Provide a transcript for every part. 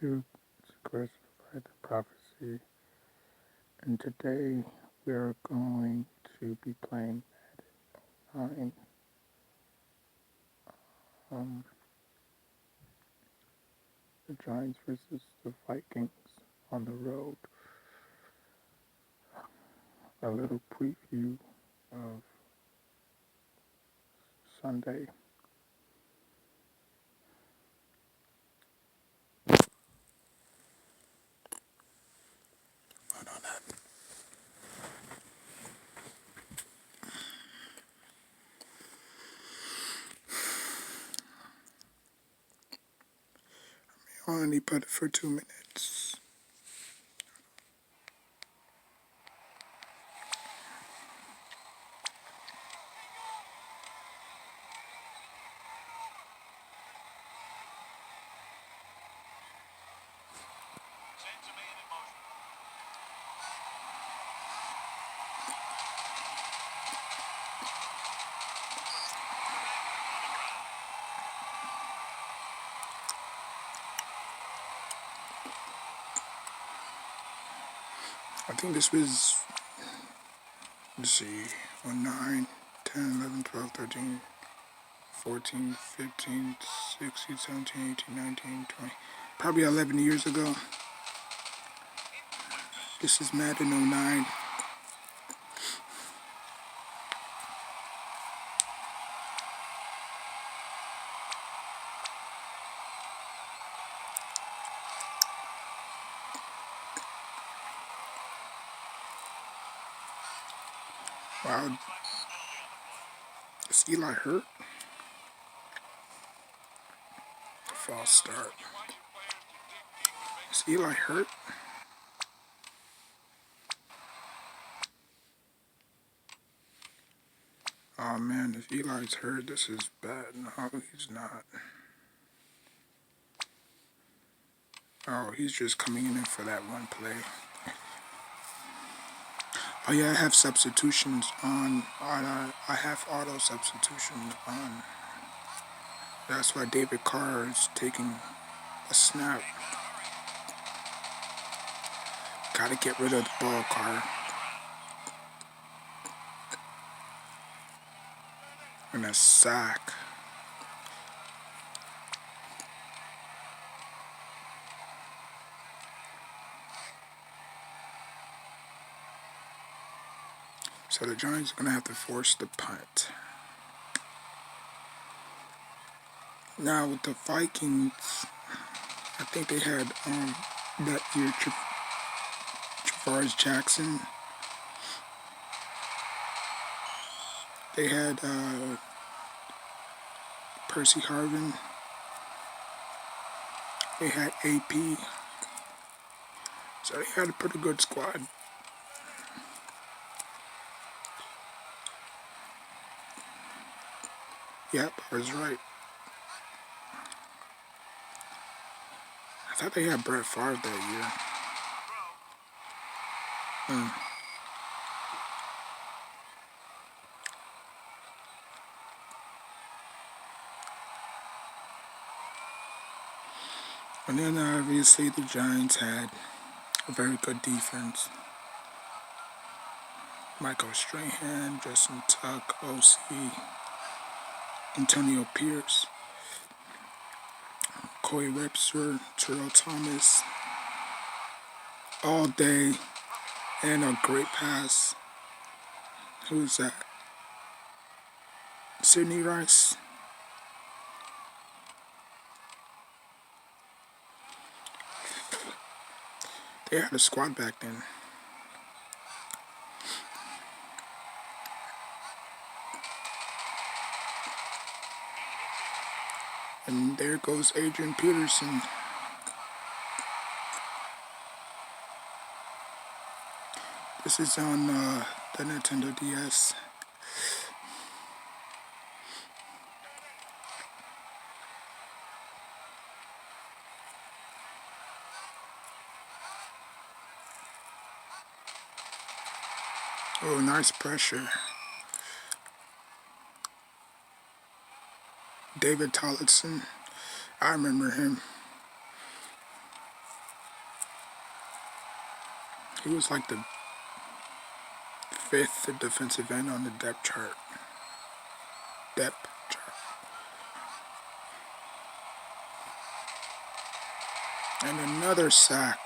to Squares by the Prophecy, and today we are going to be playing Madden 9, the Giants versus the Vikings on the road. A little preview of Sunday. I only put it for 2 minutes. I think this was, let's see, 9, 10, 11, 12, 13, 14, 15, 16, 17, 18, 19, 20, probably 11 years ago. This is Madden 09. Wow, is Eli hurt? False start. Is Eli hurt? Oh man, if Eli's hurt, this is bad. No, he's not. Oh, he's just coming in for that one play. Oh yeah, I have substitutions on. I have auto substitution on. That's why David Carr is taking a snap. Gotta get rid of the ball, Carr. And a sack. So the Giants are gonna have to force the punt. Now with the Vikings, I think they had that year Travaris Jackson. They had Percy Harvin. They had AP. So they had a pretty good squad. Yep, I was right. I thought they had Brett Favre that year. And then obviously the Giants had a very good defense. Michael Strahan, Justin Tuck, OC, Antonio Pierce, Corey Webster, Terrell Thomas, all day, and a great pass. Who's that? Sidney Rice. They had a squad back then. And there goes Adrian Peterson. This is on the Nintendo DS. Oh, nice pressure. David Tollefson. I remember him. He was like the 5th defensive end on the depth chart. And another sack.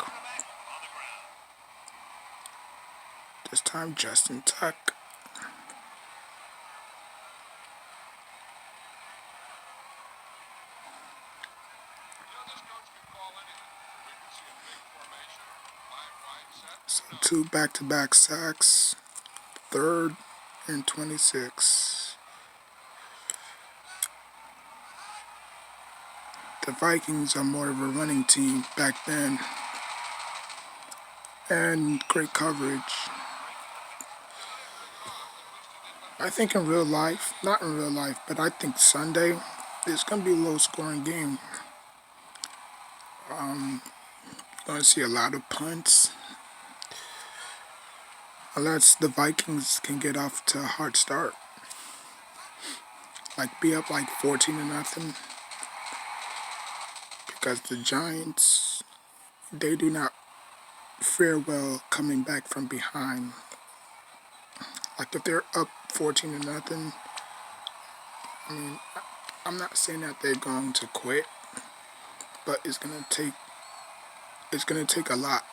This time Justin Tuck. So 2 back-to-back sacks. 3rd and 26. The Vikings are more of a running team back then. And great coverage. I think in real life, not in real life, but I think Sunday, it's going to be a low-scoring game. You're going to see a lot of punts. Unless the Vikings can get off to a hard start. Like, be up like 14-0. Because the Giants, they do not fare well coming back from behind. Like, if they're up 14-0, I mean, I'm not saying that they're going to quit, but it's gonna take a lot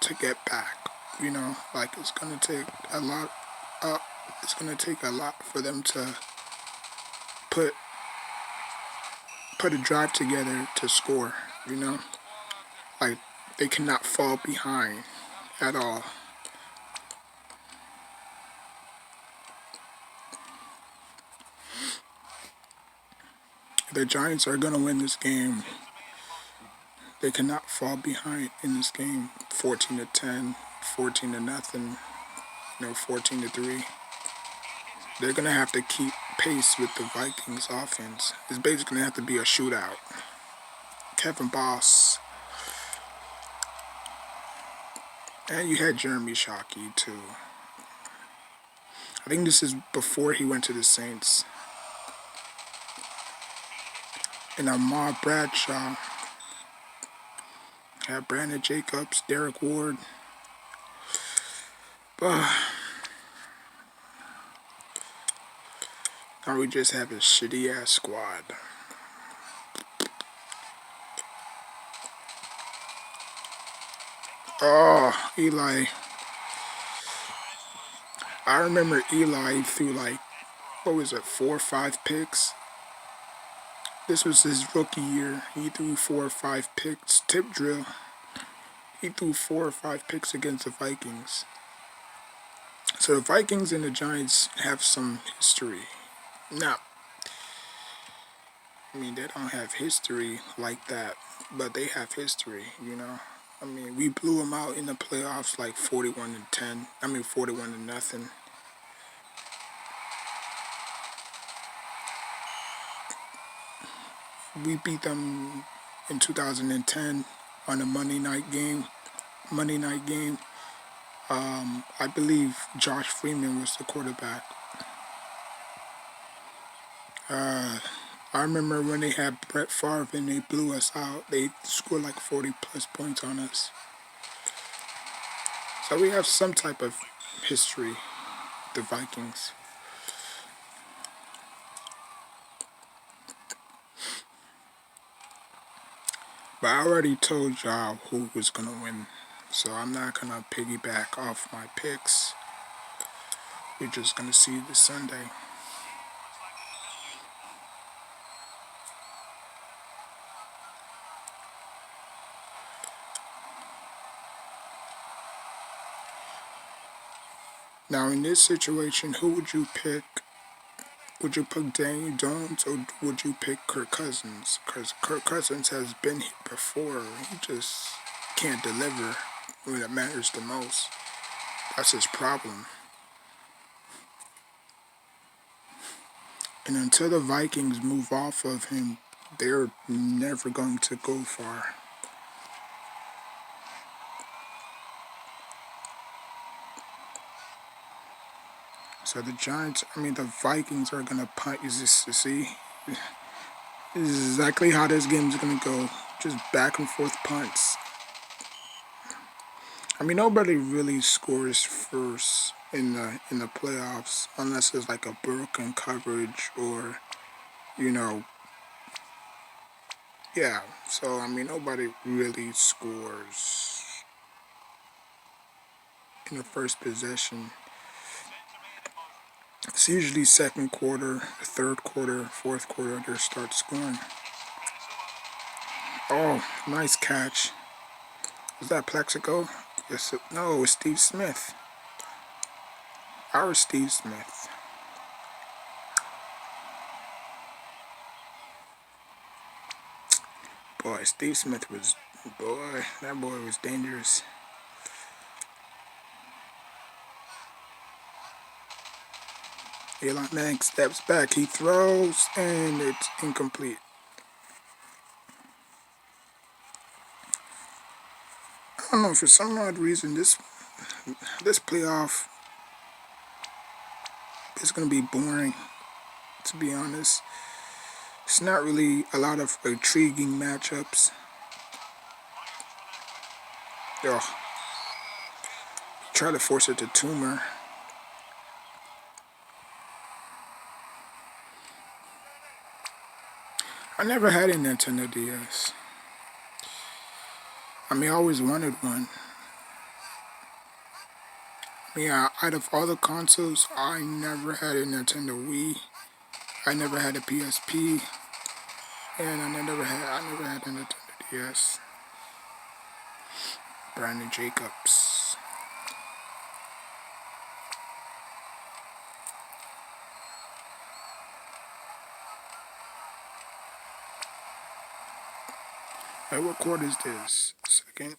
to get back. You know, like it's gonna take a lot. It's gonna take a lot for them to put a drive together to score. You know, like they cannot fall behind at all. The Giants are gonna win this game. They cannot fall behind in this game. 14-10, 14-0, 14-3. They're gonna have to keep pace with the Vikings offense. It's basically gonna have to be a shootout. Kevin Boss. And you had Jeremy Shockey too. I think this is before he went to the Saints. And Ahmad Bradshaw. Had Brandon Jacobs, Derek Ward. Now we just have a shitty ass squad. Oh, Eli. I remember Eli threw like, 4 or 5 picks. This was his rookie year. He threw 4 or 5 picks. Tip drill. He threw 4 or 5 picks against the Vikings. So the Vikings and the Giants have some history. Now, I mean, they don't have history like that, but they have history, you know. I mean, we blew them out in the playoffs like 41-10. 41-0. We beat them in 2010 on a Monday night game. I believe Josh Freeman was the quarterback. I remember when they had Brett Favre and they blew us out. They scored like 40 plus points on us. So we have some type of history, the Vikings. But I already told y'all who was going to win. So I'm not going to piggyback off my picks. We're just going to see this Sunday. Now in this situation, who would you pick? Would you pick Daniel Jones or would you pick Kirk Cousins? Because Kirk Cousins has been here before. He just can't deliver when it matters the most. That's his problem. And until the Vikings move off of him, they're never going to go far. So the Vikings are going to punt. You see? This is exactly how this game is going to go. Just back and forth punts. I mean, nobody really scores first in the playoffs unless it's like a broken coverage or you know, yeah. So I mean, nobody really scores in the first possession. It's usually second quarter, third quarter, fourth quarter they start scoring. Oh, nice catch. Was that Plexico? Yes. No, it's Steve Smith. Our Steve Smith. Boy, Steve Smith was, boy, that boy was dangerous. Eli Manning steps back, he throws, and it's incomplete. I don't know, for some odd reason, this playoff is going to be boring, to be honest. It's not really a lot of intriguing matchups. Ugh. Try to force it to Toomer. I never had a Nintendo DS. I mean, I always wanted one. I mean, out of all the consoles, I never had a Nintendo Wii. I never had a PSP, and I never had a Nintendo DS. Brandon Jacobs. Hey, what quarter is this? Second.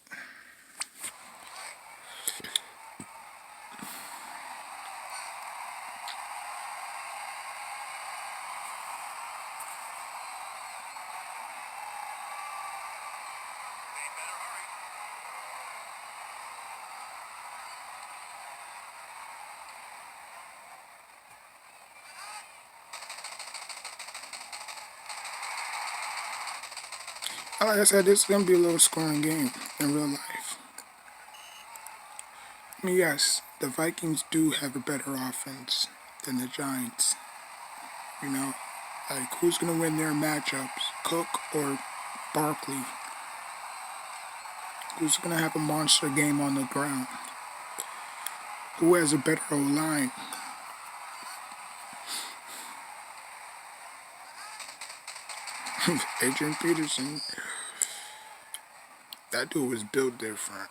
Like I said, this is going to be a low scoring game in real life. I mean, yes, the Vikings do have a better offense than the Giants. You know, like who's going to win their matchups, Cook or Barkley? Who's going to have a monster game on the ground? Who has a better O-line? Adrian Peterson. That dude was built different.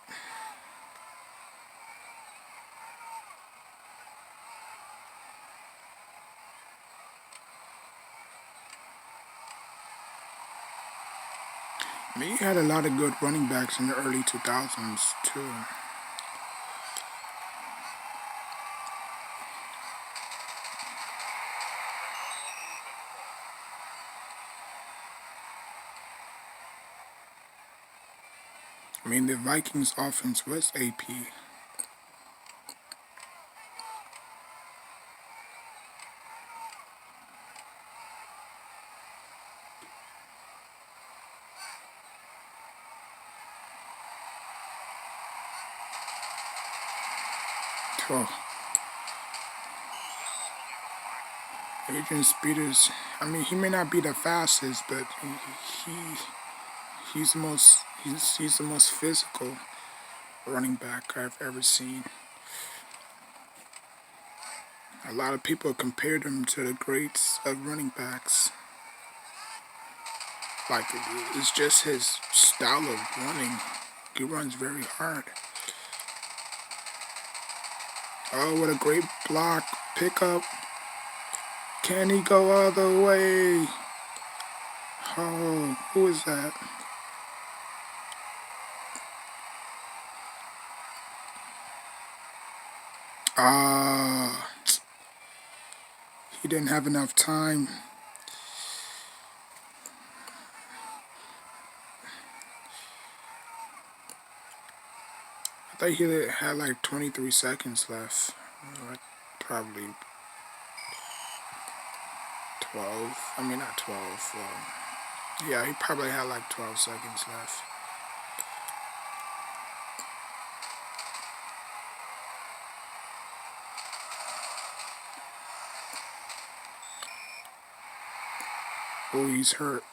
I mean, you had a lot of good running backs in the early 2000s, too. I mean, the Vikings offense was AP. Oh, Adrian Peters. I mean, he may not be the fastest, but he he's the most physical running back I've ever seen. A lot of people compared him to the greats of running backs. Like, it's just his style of running. He runs very hard. Oh, what a great block. Pickup. Can he go all the way? Oh, who is that? Ah, he didn't have enough time. I thought he had like 23 seconds left. Probably 12. I mean, not 12. Yeah, he probably had like 12 seconds left. Oh, he's hurt.